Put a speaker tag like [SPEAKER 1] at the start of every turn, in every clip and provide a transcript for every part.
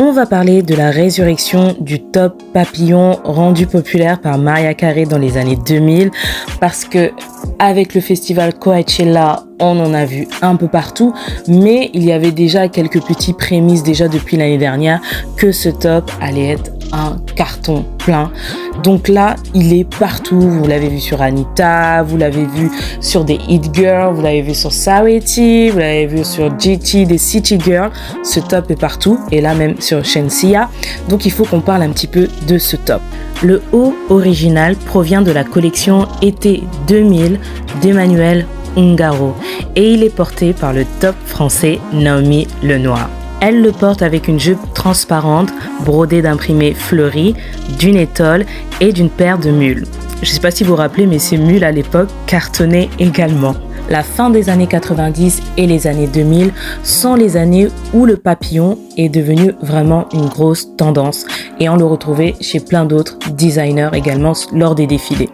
[SPEAKER 1] On va parler de la résurrection du top papillon rendu populaire par Mariah Carey dans les années 2000 parce que avec le festival Coachella, on en a vu un peu partout, mais il y avait déjà quelques petits prémices déjà depuis l'année dernière que ce top allait être un carton plein. Donc là, il est partout. Vous l'avez vu sur Anita, vous l'avez vu sur des Hit Girls, vous l'avez vu sur Saweetie, vous l'avez vu sur GT, des City Girls. Ce top est partout et là même sur Shenseea. Donc il faut qu'on parle un petit peu de ce top. Le haut original provient de la collection été 2000 d'Emmanuel Ungaro et il est porté par le top français Naomi Lenoir. Elle le porte avec une jupe transparente brodée d'imprimés fleuris, d'une étole et d'une paire de mules. Je ne sais pas si vous vous rappelez, mais ces mules à l'époque cartonnaient également. La fin des années 90 et les années 2000 sont les années où le papillon est devenu vraiment une grosse tendance et on le retrouvait chez plein d'autres designers également lors des défilés.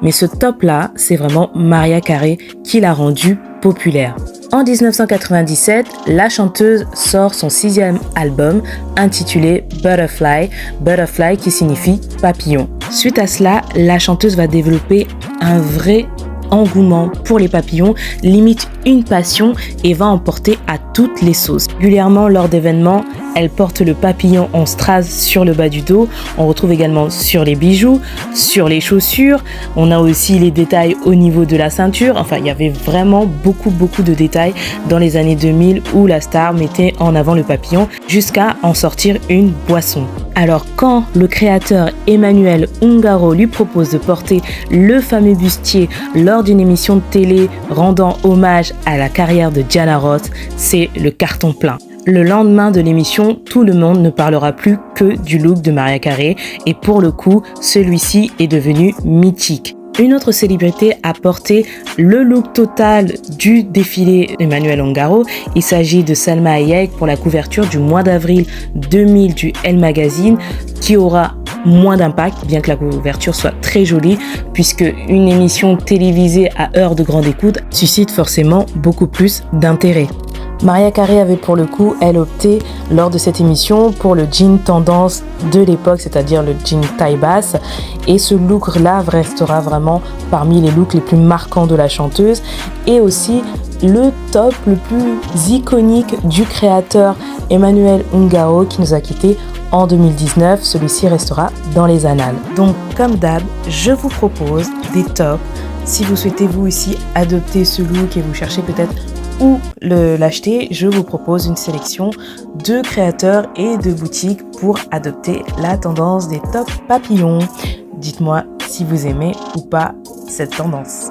[SPEAKER 1] Mais ce top-là, c'est vraiment Mariah Carey qui l'a rendu populaire. En 1997, la chanteuse sort son 6e album intitulé Butterfly, Butterfly qui signifie papillon. Suite à cela, la chanteuse va développer un vrai engouement pour les papillons, limite une passion et va en porter à toutes les sauces. Régulièrement lors d'événements, elle porte le papillon en strass sur le bas du dos. On retrouve également sur les bijoux, sur les chaussures. On a aussi les détails au niveau de la ceinture. Enfin, il y avait vraiment beaucoup de détails dans les années 2000 où la star mettait en avant le papillon jusqu'à en sortir une boisson. Alors quand le créateur Emmanuel Ungaro lui propose de porter le fameux bustier lors d'une émission de télé rendant hommage à la carrière de Diana Ross, c'est le carton plein. Le lendemain de l'émission, tout le monde ne parlera plus que du look de Mariah Carey et pour le coup, celui-ci est devenu mythique. Une autre célébrité a porté le look total du défilé Emmanuel Ungaro. Il s'agit de Salma Hayek pour la couverture du mois d'avril 2000 du Elle Magazine qui aura moins d'impact, bien que la couverture soit très jolie, puisque une émission télévisée à heure de grande écoute suscite forcément beaucoup plus d'intérêt. Mariah Carey avait pour le coup, elle opté lors de cette émission pour le jean tendance de l'époque, c'est-à-dire le jean taille basse. Et ce look-là restera vraiment parmi les looks les plus marquants de la chanteuse et aussi le top le plus iconique du créateur Emmanuel Ungaro qui nous a quittés en 2019. Celui-ci restera dans les annales. Donc comme d'hab, je vous propose des tops. Si vous souhaitez vous aussi adopter ce look et vous cherchez peut-être où l'acheter, je vous propose une sélection de créateurs et de boutiques pour adopter la tendance des top papillons. Dites-moi si vous aimez ou pas cette tendance.